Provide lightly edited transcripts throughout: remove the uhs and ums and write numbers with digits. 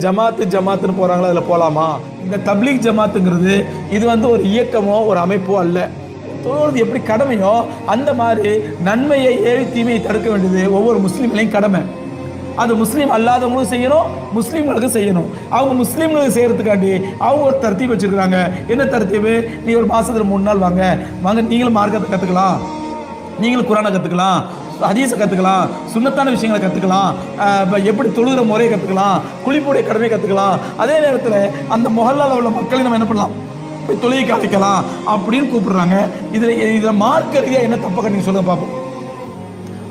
ஜமாத்துன்னு போறாங்களா, அதில் போகலாமா? இந்த தப்லீக் ஜமாத்துங்கிறது இது ஒரு இயக்கமோ ஒரு அமைப்போ அல்ல. தொழுவது எப்படி கடமையோ அந்த மாதிரி நன்மையை ஏவி தீமையை தடுக்க வேண்டியது ஒவ்வொரு முஸ்லீம்களையும் கடமை. அது முஸ்லீம் அல்லாதவங்களும் செய்யணும், முஸ்லீம்களுக்கு செய்யணும். அவங்க முஸ்லீம்களுக்கு செய்யறதுக்காண்டி அவங்க ஒரு தர்த்தீப் வச்சிருக்காங்க. என்ன தர்த்தீப்? நீ ஒரு மாசத்துல 3 நாள் வாங்க, நீங்களும் மார்க்கத்தை கத்துக்கலாம், நீங்களும் குரானை கத்துக்கலாம், ஹதீஸை கற்றுக்கலாம், சுன்னத்தான விஷயங்களை கற்றுக்கலாம், எப்படி தொழுகிற முறையை கற்றுக்கலாம், குளிப்புடைய கடமை கற்றுக்கலாம். அதே நேரத்தில் அந்த மொஹல்லாவில் உள்ள மக்களை நம்ம என்ன பண்ணலாம், தொழுகைக்கு அழைக்கலாம் அப்படின்னு கூப்பிடுறாங்க. இதில் மார்க்க ரீதியாக என்ன தப்பை கண்டிங்க சொல்லுங்க பார்ப்போம்.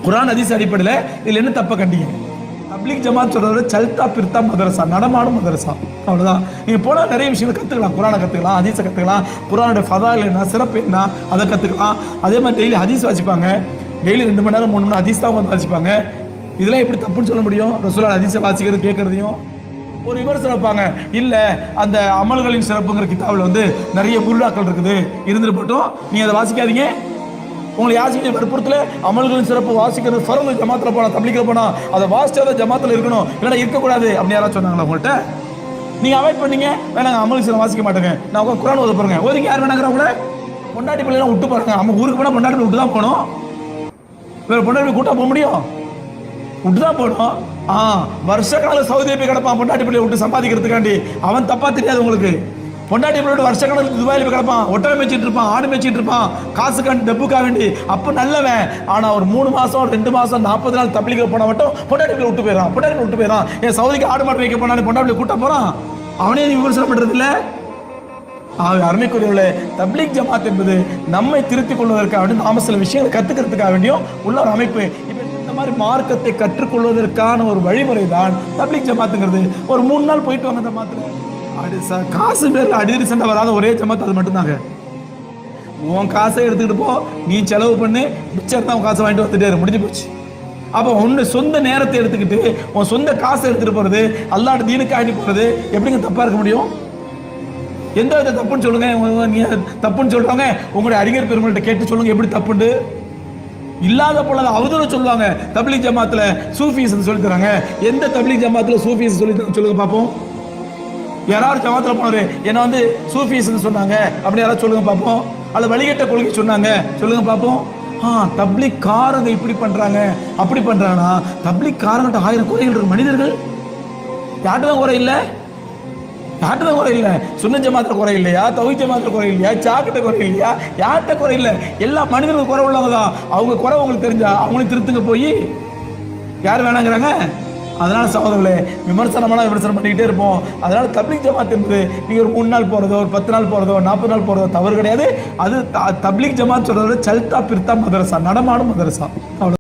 குரான் ஹதீஸ் அடிப்படையில் இதில் என்ன தப்பை கண்டிங்க? தப்லீக் ஜமாத் சொல்றது சல்தா பிர்தா மதரசா, நடமாடும் மதரசா, அவ்வளோதான். நீங்கள் போனால் நிறைய விஷயங்களை கற்றுக்கலாம், குரானை கற்றுக்கலாம், ஹதீஸை கற்றுக்கலாம், குரானுடைய ஃபதாயில் என்ன, சிறப்பு என்ன, அதை கற்றுக்கலாம். அதே மாதிரி டெய்லி ஹதீஸ் வாசிப்பாங்க, டெய்லி 2 மணி நேரம் 3 மணி நேரம் ஹதீஸ் தான் வந்து வாசிப்பாங்க. இதெல்லாம் எப்படி தப்புன்னு சொல்ல முடியும்? ரசூலுல்லாஹ் ஹதீஸை வாசிக்கிறது கேட்கறதையும் ஒரு விமர்சனம் வைப்பாங்க. இல்லை, அந்த அமல்களின் சிறப்புங்கிற கிதாபில் நிறைய புருடாக்கள் இருக்குது, இருந்துட்டு போட்டோம், நீங்கள் அதை வாசிக்காதீங்க. உங்களை யாசிக்க வற்புறுத்தல அமல்களின் சிறப்பு வாசிக்கிறது ஃபர்து, ஜமாத்தில் போனால் தப்லீக்கில் போனால் அதை வாசிச்சாதான் ஜமாத்தில் இருக்கணும், இல்லைன்னா இருக்கக்கூடாது அப்படின்னு யாராவது சொன்னாங்களா உங்கள்கிட்ட? நீங்கள் அவாய்ட் பண்ணீங்க, வேணாங்க அமல் சில வாசிக்க மாட்டேங்க, நான் உங்க குரான் ஓத பாருங்க, ஓதிங்க, யார் வேணாங்கிறவங்கள பொண்டாட்டி பிள்ளைலாம் விட்டு பாருங்க. நம்ம ஊருக்கு போனால் பொண்டாட்டி விட்டு தான் போகணும், வேற பொண்டாட்டி கூட்டா போக முடியும்? விட்டு தான் போகணும். வருஷ கணக்கில் சவுதியை போய் கிடப்பான் பொண்டாட்டி பிள்ளையை விட்டு சம்பாதிக்கிறதுக்காண்டி. அவன் தப்பா தெரியாது உங்களுக்கு. பொண்டாட்டி பிள்ளையோட வருஷ கணக்கில் துபாயில் போய் கிடப்பான், ஒட்டகம் மேய்ச்சிட்டு இருப்பான், ஆடு மேய்ச்சிட்டு இருப்பான், காசுக்காண்டி டப்புக்கா வேண்டி. அப்போ நல்லவன். ஆனால் ஒரு 3 மாசம் 2 மாசம் 40 நாள் தப்லீக்கு போன மட்டும் பொண்டாட்டி பிள்ளை விட்டு போயிடறான், பொண்டாட்டி விட்டு போயிடறான். ஏன் சவுதிக்கு ஆடு மாட்டு வைக்க போனாலும் பொண்டாட்டி கூட்ட போறான், அவனே நீ விமர்சனம் பண்றது இல்லை. அருமைக்குரியவர்களே, தப்லீக் ஜமாத் என்பது நம்மை திருத்திக் கொள்வதற்காக நாம சில விஷயங்களை கத்துக்கிறதுக்காக வேண்டியும் உள்ள ஒரு அமைப்பு. இந்த மாதிரி மார்க்கத்தை கற்றுக்கொள்வதற்கான ஒரு வழிமுறை தான் தப்லீக் ஜமாத்துங்கிறது. ஒரு 3 நாள் போயிட்டு வாங்க ஜமாத்துல, காசு பேர்ல அடிக்கடி சண்டை வராத ஒரே ஜமாத் அது மட்டும்தாங்க. உன் காசை எடுத்துக்கிட்டு போ, நீ செலவு பண்ணு, மிச்சம் தான் காசை வாங்கிட்டு வந்துட்டே முடிஞ்சு போச்சு. அப்போ உன்னை சொந்த நேரத்தை எடுத்துக்கிட்டு உன் சொந்த காசை எடுத்துட்டு போறது, அல்லாஹ்வுடைய தீனுக்கு ஆடி போறது எப்படிங்க தப்பா இருக்க முடியும்? எந்த வித தப்புன்னு சொல்லுங்க. நீங்க தப்புன்னு சொல்றாங்க, உங்களுடைய அறிஞர் பெருமள்கிட்ட கேட்டு சொல்லுங்க எப்படி தப்புண்டு. இல்லாத போல அவதூறு சொல்லுவாங்க. தப்லீக் ஜமாத்துல சூஃபீஸ் சொல்லி தராங்க. எந்த தப்லீக் ஜமாத்துல சூஃபீஸ் சொல்லி சொல்லுங்க பார்ப்போம். யாராவது ஜமாத்துல போனாரு என்ன சூஃபீஸ் சொன்னாங்க அப்படி யாராவது சொல்லுங்க பார்ப்போம். அல்ல வழிகட்ட கொள்கை சொன்னாங்க சொல்லுங்க பார்ப்போம். தப்லீக் காரங்க இப்படி பண்றாங்க அப்படி பண்றாங்கன்னா தப்லீக் காரங்கிட்ட 1000 குறைகள் இருக்கு. மனிதர்கள் யார்கிட்ட தான் குறை இல்லை? யார்கிட்ட குறை இல்லை? சுன்ன ஜமாத்துல குறை இல்லையா? தௌஹீத் ஜமாத்துல குறை இல்லையா? சாக்கிட்ட குறை இல்லையா? யார்கிட்ட குறை இல்லை? எல்லா மனிதர்களுக்கும் குறை உள்ளவங்க தான். அவங்க குறை உங்களுக்கு தெரிஞ்சா அவங்களையும் திருத்துங்க. போய் யார் வேணாங்கிறாங்க? அதனால சகோதரர்களே, விமர்சனம் பண்ணிக்கிட்டே இருப்போம். அதனால தப்லீக் ஜமாத் என்பது நீங்க ஒரு 3 நாள் போறதோ, ஒரு 10 நாள் போறதோ, 40 நாள் போறதோ தவறு கிடையாது. அது தப்லீக் ஜமாத் சொல்றது சல்தா பிர்தா மதரசா, நடமாடும் மதரசா.